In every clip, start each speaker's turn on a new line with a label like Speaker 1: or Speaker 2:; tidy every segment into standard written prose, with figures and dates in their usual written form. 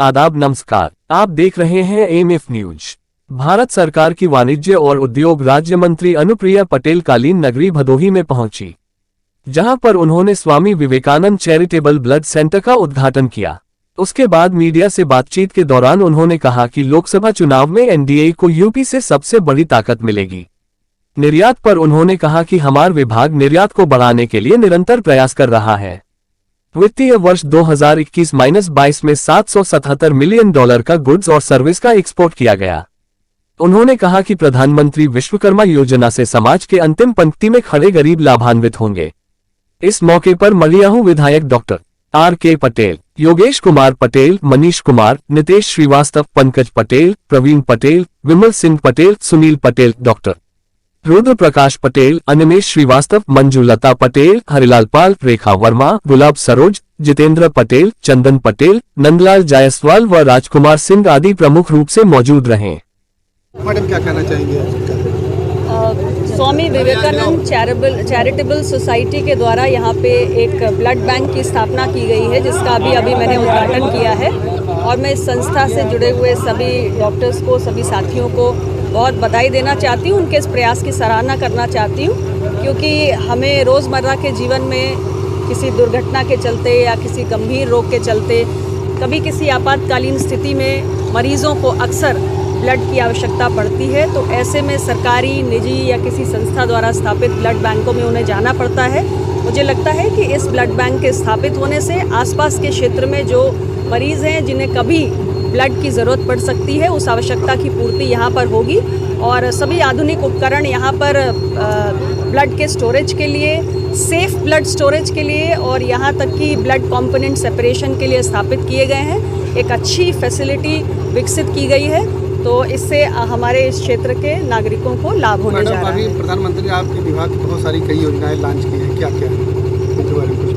Speaker 1: आदाब नमस्कार, आप देख रहे हैं एएमएफ न्यूज। भारत सरकार की वाणिज्य और उद्योग राज्य मंत्री अनुप्रिया पटेल कालीन नगरी भदोही में पहुंची, जहां पर उन्होंने Swami Vivekananda charitable blood centre का उद्घाटन किया। उसके बाद मीडिया से बातचीत के दौरान उन्होंने कहा कि लोकसभा चुनाव में एनडीए को यूपी से सबसे बड़ी ताकत मिलेगी। निर्यात पर उन्होंने कहा कि हमारा विभाग निर्यात को बढ़ाने के लिए निरंतर प्रयास कर रहा है। वित्तीय वर्ष 2021-22 में $777 मिलियन का गुड्स और सर्विस का एक्सपोर्ट किया गया। उन्होंने कहा कि प्रधानमंत्री विश्वकर्मा योजना से समाज के अंतिम पंक्ति में खड़े गरीब लाभान्वित होंगे। इस मौके पर मलियाहू विधायक डॉक्टर आर.के. पटेल, योगेश कुमार पटेल, मनीष कुमार, नितेश श्रीवास्तव, पंकज पटेल, प्रवीण पटेल, विमल सिंह पटेल, सुनील पटेल, डॉक्टर रुद्र प्रकाश पटेल, अनिमेश श्रीवास्तव, मंजुलता पटेल, हरिलाल पाल, रेखा वर्मा, गुलाब सरोज, जितेंद्र पटेल, चंदन पटेल, नंदलाल जायसवाल व राजकुमार सिंह आदि प्रमुख रूप से मौजूद रहे।
Speaker 2: मैडम क्या कहना चाहेंगे?
Speaker 3: स्वामी विवेकानंद चैरिटेबल सोसाइटी के द्वारा यहाँ पे एक ब्लड बैंक की स्थापना की गई है, जिसका अभी मैंने उद्घाटन किया है। और मैं इस संस्था से जुड़े हुए सभी डॉक्टर्स को, सभी साथियों को बहुत बधाई देना चाहती हूँ, उनके इस प्रयास की सराहना करना चाहती हूँ, क्योंकि हमें रोज़मर्रा के जीवन में किसी दुर्घटना के चलते या किसी गंभीर रोग के चलते, कभी किसी आपातकालीन स्थिति में मरीज़ों को अक्सर ब्लड की आवश्यकता पड़ती है। तो ऐसे में सरकारी, निजी या किसी संस्था द्वारा स्थापित ब्लड बैंकों में उन्हें जाना पड़ता है। मुझे लगता है कि इस ब्लड बैंक के स्थापित होने से आसपास के क्षेत्र में जो मरीज़ हैं, जिन्हें कभी ब्लड की ज़रूरत पड़ सकती है, उस आवश्यकता की पूर्ति यहाँ पर होगी। और सभी आधुनिक उपकरण यहाँ पर ब्लड के स्टोरेज के लिए, सेफ ब्लड स्टोरेज के लिए और यहाँ तक कि ब्लड कंपोनेंट सेपरेशन के लिए स्थापित किए गए हैं। एक अच्छी फैसिलिटी विकसित की गई है, तो इससे हमारे इस क्षेत्र के नागरिकों को लाभ होने जा रहा है।
Speaker 2: अभी प्रधानमंत्री ने आपके विभाग की बहुत सारी कई योजनाएं लॉन्च की हैं, क्या क्या है इनके बारे में कुछ?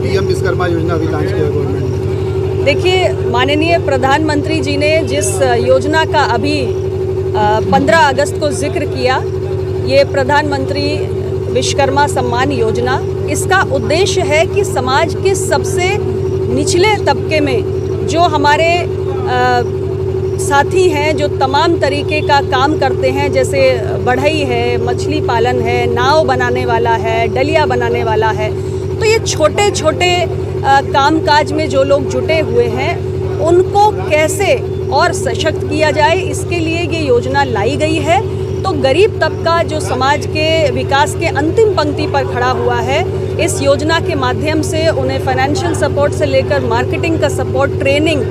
Speaker 2: पीएम विश्वकर्मा योजना भी लॉन्च किया गवर्नमेंट ने।
Speaker 3: देखिए, माननीय प्रधानमंत्री जी ने जिस योजना का अभी 15 अगस्त को जिक्र किया, ये प्रधानमंत्री विश्वकर्मा सम्मान योजना, इसका उद्देश्य है कि समाज के सबसे निचले तबके में जो हमारे साथी हैं, जो तमाम तरीके का काम करते हैं, जैसे बढ़ई है, मछली पालन है, नाव बनाने वाला है, डलिया बनाने वाला है, तो ये छोटे छोटे कामकाज में जो लोग जुटे हुए हैं, उनको कैसे और सशक्त किया जाए, इसके लिए ये योजना लाई गई है। तो गरीब तबका जो समाज के विकास के अंतिम पंक्ति पर खड़ा हुआ है, इस योजना के माध्यम से उन्हें फाइनेंशियल सपोर्ट से लेकर मार्केटिंग का सपोर्ट, ट्रेनिंग,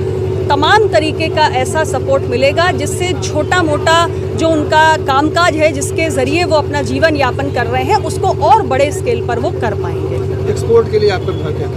Speaker 3: तमाम तरीके का ऐसा सपोर्ट मिलेगा, जिससे छोटा मोटा जो उनका कामकाज है, जिसके ज़रिए वो अपना जीवन यापन कर रहे हैं, उसको और बड़े स्केल पर वो कर पाएंगे।
Speaker 2: एक्सपोर्ट के लिए आपका विभाग क्या है?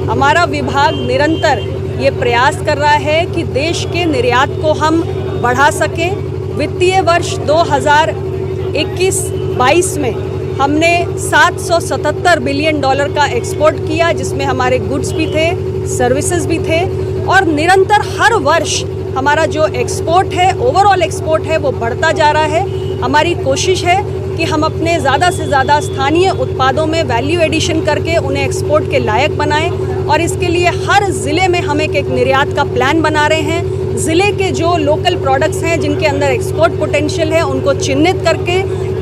Speaker 3: हमारा विभाग निरंतर ये प्रयास कर रहा है कि देश के निर्यात को हम बढ़ा सकें। वित्तीय वर्ष 2021-22 में हमने $777 बिलियन का एक्सपोर्ट किया, जिसमें हमारे गुड्स भी थे, सर्विसेज भी थे। और निरंतर हर वर्ष हमारा जो एक्सपोर्ट है, ओवरऑल एक्सपोर्ट है, वो बढ़ता जा रहा है। हमारी कोशिश है कि हम अपने ज़्यादा से ज़्यादा स्थानीय उत्पादों में वैल्यू एडिशन करके उन्हें एक्सपोर्ट के लायक बनाएं। और इसके लिए हर ज़िले में हम एक निर्यात का प्लान बना रहे हैं। ज़िले के जो लोकल प्रोडक्ट्स हैं, जिनके अंदर एक्सपोर्ट पोटेंशियल है, उनको चिन्हित करके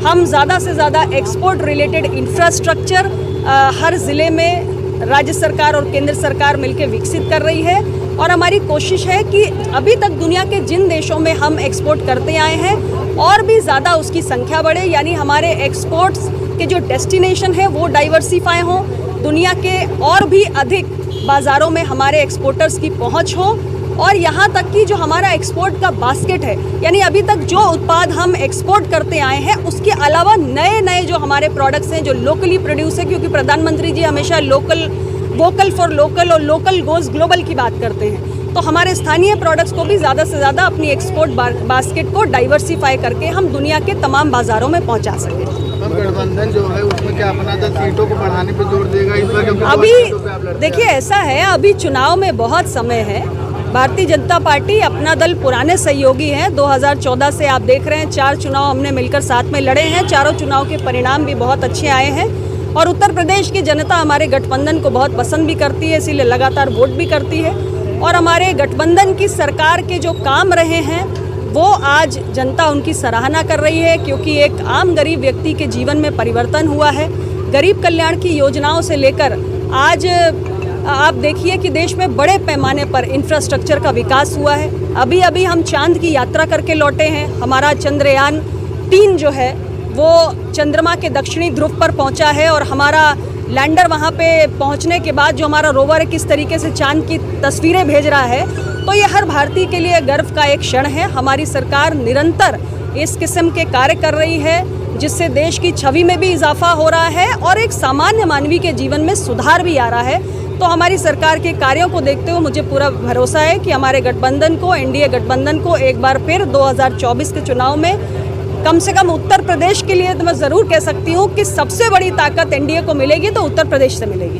Speaker 3: हम ज़्यादा से ज़्यादा एक्सपोर्ट रिलेटेड इंफ्रास्ट्रक्चर हर ज़िले में राज्य सरकार और केंद्र सरकार मिलकर विकसित कर रही है। और हमारी कोशिश है कि अभी तक दुनिया के जिन देशों में हम एक्सपोर्ट करते आए हैं, और भी ज़्यादा उसकी संख्या बढ़े, यानी हमारे एक्सपोर्ट्स के जो डेस्टिनेशन है वो डाइवर्सिफाई हों, दुनिया के और भी अधिक बाज़ारों में हमारे एक्सपोर्टर्स की पहुंच हो। और यहाँ तक कि जो हमारा एक्सपोर्ट का बास्केट है, यानी अभी तक जो उत्पाद हम एक्सपोर्ट करते आए हैं, उसके अलावा नए नए जो हमारे प्रोडक्ट्स हैं, जो लोकली प्रोड्यूस है, क्योंकि प्रधानमंत्री जी हमेशा वोकल फॉर लोकल और लोकल गोज ग्लोबल की बात करते हैं, तो हमारे स्थानीय प्रोडक्ट्स को भी ज़्यादा से ज़्यादा अपनी एक्सपोर्ट बास्केट को डाइवर्सिफाई करके हम दुनिया के तमाम बाज़ारों में पहुंचा सकें।
Speaker 2: गठबंधन जो है उसमें क्या अपना सीटों को बढ़ाने पर जोर देगा इस बार?
Speaker 3: अभी देखिए, ऐसा है, अभी चुनाव में बहुत समय है। भारतीय जनता पार्टी, अपना दल पुराने सहयोगी हैं। 2014 से आप देख रहे हैं 4 चुनाव हमने मिलकर साथ में लड़े हैं। चारों चुनाव के परिणाम भी बहुत अच्छे आए हैं। और उत्तर प्रदेश की जनता हमारे गठबंधन को बहुत पसंद भी करती है, इसीलिए लगातार वोट भी करती है। और हमारे गठबंधन की सरकार के जो काम रहे हैं वो आज जनता उनकी सराहना कर रही है, क्योंकि एक आम गरीब व्यक्ति के जीवन में परिवर्तन हुआ है। गरीब कल्याण की योजनाओं से लेकर आज आप देखिए कि देश में बड़े पैमाने पर इंफ्रास्ट्रक्चर का विकास हुआ है। अभी अभी हम चांद की यात्रा करके लौटे हैं। हमारा चंद्रयान 3 जो है वो चंद्रमा के दक्षिणी ध्रुव पर पहुंचा है और हमारा लैंडर वहां पे पहुंचने के बाद जो हमारा रोवर है किस तरीके से चांद की तस्वीरें भेज रहा है, तो ये हर भारतीय के लिए गर्व का एक क्षण है। हमारी सरकार निरंतर इस किस्म के कार्य कर रही है जिससे देश की छवि में भी इजाफा हो रहा है और एक सामान्य मानवी के जीवन में सुधार भी आ रहा है। तो हमारी सरकार के कार्यों को देखते हुए मुझे पूरा भरोसा है कि हमारे गठबंधन को, एनडीए गठबंधन को एक बार फिर 2024 के चुनाव में कम से कम उत्तर प्रदेश के लिए तो मैं ज़रूर कह सकती हूँ कि सबसे बड़ी ताकत एनडीए को मिलेगी तो उत्तर प्रदेश से मिलेगी।